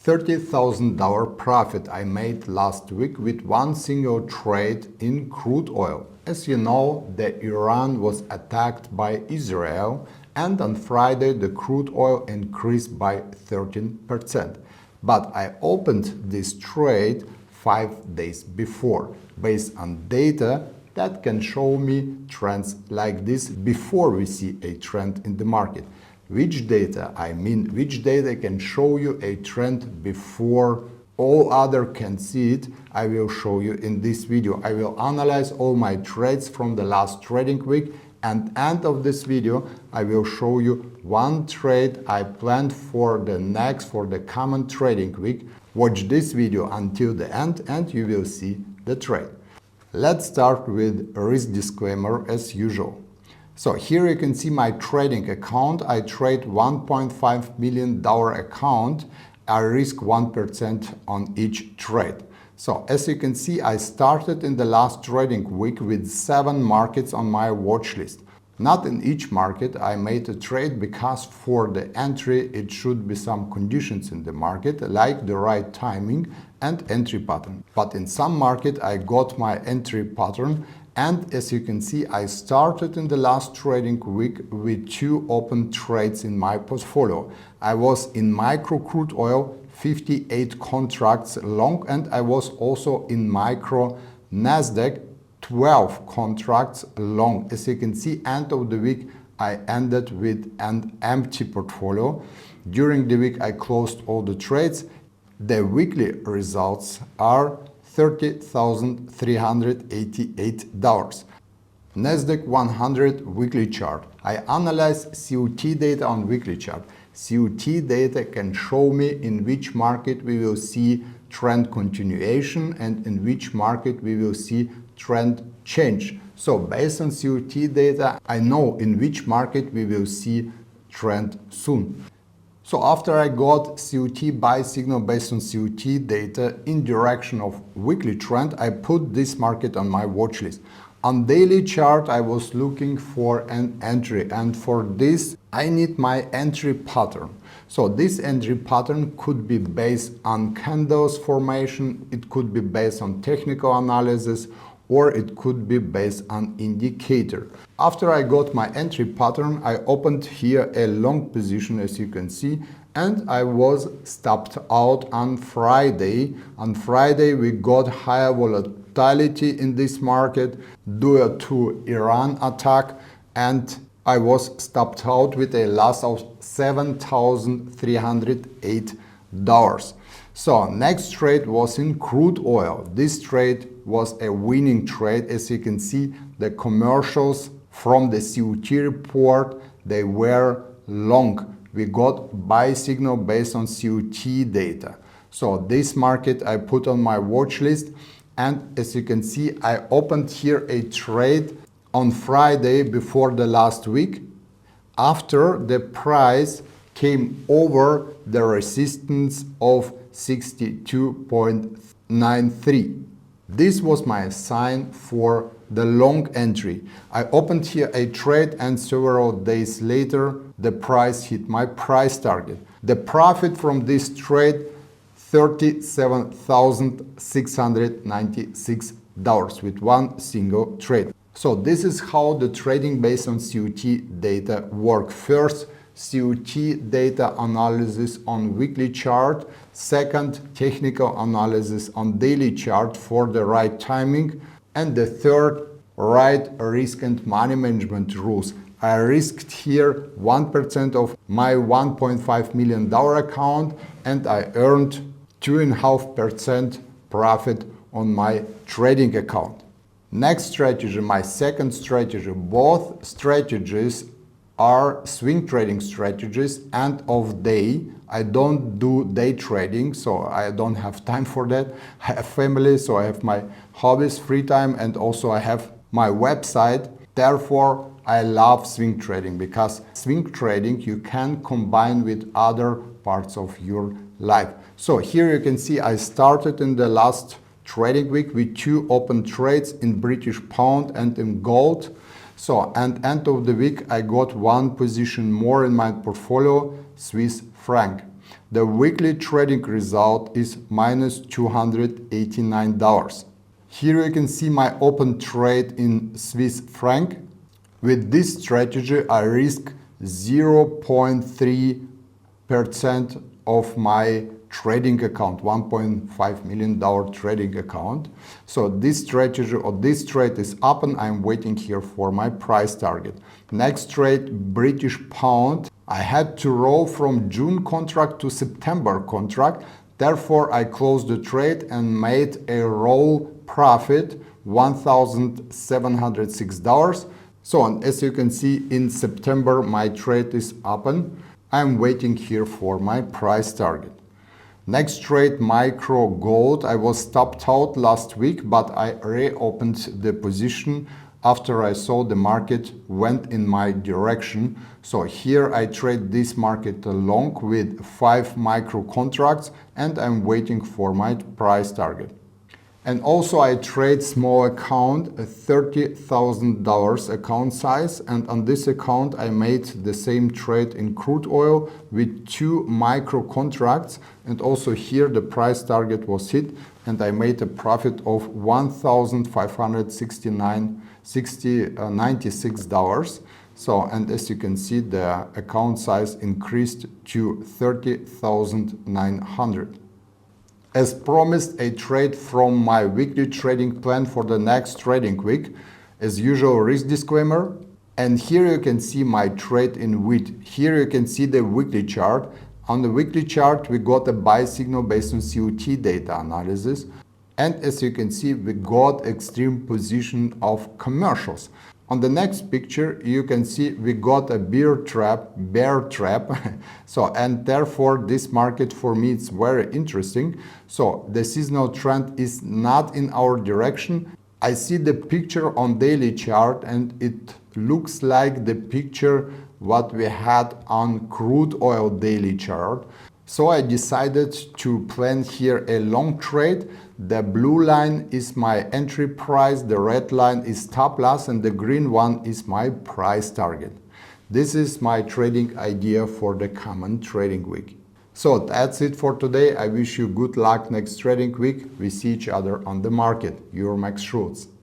$30,000 profit I made last week with one single trade in crude oil. As you know, Iran was attacked by Israel, and on Friday the crude oil increased by 13%. But I opened this trade 5 days before, based on data that can show me trends like this before we see a trend in the market. Which data? Which data can show you a trend before all other can see it? I will show you in this video. I will analyze all my trades from the last trading week, and at the end of this video I will show you one trade I planned for the common trading week. Watch this video until the end and you will see the trade. Let's start with a risk disclaimer as usual. So here you can see my trading account. I trade $1.5 million account. I risk 1% on each trade. So as you can see, I started in the last trading week with 7 markets on my watch list. Not in each market I made a trade because for the entry it should be some conditions in the market like the right timing and entry pattern. But in some market I got my entry pattern, and as you can see I started in the last trading week with 2 open trades in my portfolio. I was in micro crude oil 58 contracts long, and I was also in micro Nasdaq 12 contracts long. As you can see, end of the week I ended with an empty portfolio. During the week I closed all the trades. The weekly results are $30,388. Nasdaq 100 weekly chart. I analyze COT data on weekly chart. COT data can show me in which market we will see trend continuation and in which market we will see trend change. So based on COT data, I know in which market we will see trend soon. So after I got COT buy signal based on COT data in direction of weekly trend, I put this market on my watch list. On daily chart, I was looking for an entry, and for this I need my entry pattern. So this entry pattn could be based on candles formation, it could be based on technical analysis, or it could be based on indicator. After I got my entry pattern, I opened here a long position as you can see, and I was stopped out on Friday. On Friday we got higher volatility in this market due to Iran attack, and I was stopped out with a loss of $7,308. So next trade was in crude oil. This trade was a winning trade. As you can see, the commercials from the COT report, they were long. We got buy signal based on COT data. So this market I put on my watch list, and as you can see, I opened here a trade on Friday before the last week after the price came over the resistance of 62.93. This was my sign for the long entry. I opened here a trade, and several days later the price hit my price target. The profit from this trade, $37,696 with one single trade. So this is how the trading based on COT data work. First, COT data analysis on weekly chart. Second, technical analysis on daily chart for the right timing. And the third, right risk and money management rules. I risked here 1% of my $1.5 million account, and I earned 2.5% profit on my trading account. Next strategy, my second strategy. Both strategies are swing trading strategies, and of day. I don't do day trading, so I don't have time for that. I have family, so I have my hobbies, free time, and also I have my website. Therefore, I love swing trading because swing trading you can combine with other parts of your life. So here you can see I started in the last trading week with 2 open trades in British pound and in gold. So at end of the week I got 1 position more in my portfolio, Swiss franc. The weekly trading result is minus $289. Here you can see my open trade in Swiss franc. With this strategy, I risk 0.3% of my trading account, $1.5 million trading account. So this strategy or this trade is up and I'm waiting here for my price target. Next trade, British pound. I had to roll from June contract to September contract. Therefore, I closed the trade and made a roll profit, $1,706. So, and as you can see, in September, my trade is open. I'm waiting here for my price target. Next trade, micro gold. I was stopped out last week, but I reopened the position after I saw the market went in my direction. So here I trade this market long with 5 micro contracts and I'm waiting for my price target. And also I trade small account, a $30,000 account size, and on this account I made the same trade in crude oil with 2 micro contracts, and also here the price target was hit and I made a profit of $1,569.96. So, and as you can see, the account size increased to 30,900. As promised, a trade from my weekly trading plan for the next trading week. As usual, risk disclaimer. And here you can see my trade in wheat. Here you can see the weekly chart. On the weekly chart, we got a buy signal based on COT data analysis. And as you can see, we got extreme position of commercials. On the next picture, you can see we got a bear trap. So, and therefore this market for me is very interesting. So the seasonal trend is not in our direction. I see the picture on daily chart and it looks like the picture what we had on crude oil daily chart. So I decided to plan here a long trade. The blue line is my entry price, the red line is stop loss, and the green one is my price target. This is my trading idea for the coming trading week. So that's it for today. I wish you good luck next trading week. We see each other on the market. Your Max Schultz.